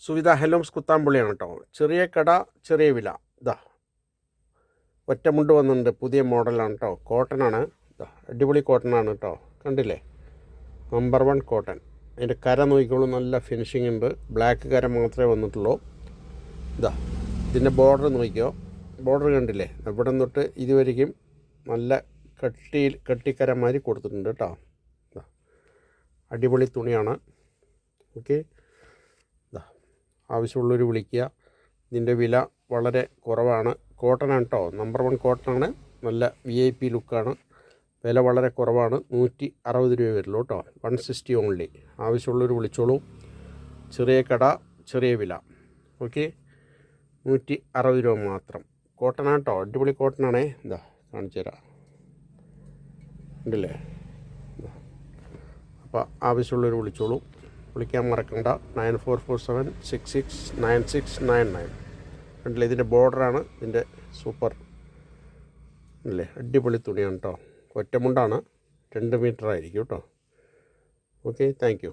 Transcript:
സുവിധ ഹെലോംസ് കുത്താമ്പുള്ളിയാണ് കേട്ടോ. ചെറിയ കട ചെറിയ വില. ഇതാ ഒറ്റമുണ്ട് വന്നിട്ടുണ്ട്, പുതിയ മോഡലാണ് കേട്ടോ. കോട്ടനാണ്, ഇതാ അടിപൊളി കോട്ടനാണ് കേട്ടോ. കണ്ടില്ലേ, നമ്പർ 1 കോട്ടൺ. അതിൻ്റെ കര നോക്കിക്കോളൂ, നല്ല ഫിനിഷിംഗ് ഉണ്ട്. ബ്ലാക്ക് കര മാത്രമേ വന്നിട്ടുള്ളൂ. ഇതാ ഇതിൻ്റെ ബോർഡർ നോക്കിക്കോ, ബോർഡർ കണ്ടില്ലേ, ഇവിടെ തൊട്ട് ഇതുവരെയും നല്ല കട്ടിക്കരമാതിരി കൊടുത്തിട്ടുണ്ട് കേട്ടോ. അടിപൊളി തുണിയാണ്. ഓക്കെ, ആവശ്യമുള്ളവർ വിളിക്കുക. ഇതിൻ്റെ വില വളരെ കുറവാണ്. കോട്ടനാണ് കേട്ടോ, നമ്പർ 1 കോട്ടനാണ്. നല്ല VIP ലുക്കാണ്. വില വളരെ കുറവാണ്, 160 രൂപ വരുള്ളൂ കേട്ടോ. 160 ഓൺലി. ആവശ്യമുള്ളവർ വിളിച്ചോളൂ. ചെറിയ കട ചെറിയ വില. ഓക്കെ, 160 രൂപ മാത്രം. കോട്ടനാണ് കേട്ടോ, അടിപൊളി കോട്ടനാണേ. ഇതാ കാണിച്ചു തരാം, ഉണ്ടല്ലേ. അപ്പോൾ ആവശ്യമുള്ളവർ വിളിച്ചോളൂ. വിളിക്കാൻ മറക്കണ്ട. 9447669699. കണ്ടില്ലേ, ഇതിൻ്റെ ബോർഡറാണ്. ഇതിൻ്റെ സൂപ്പർ അല്ലേ, അടിപൊളി തുണിയാണ് കേട്ടോ. ഒറ്റമുണ്ടാണ്, 2 മീറ്റർ ആയിരിക്കും കേട്ടോ. Okay, thank you.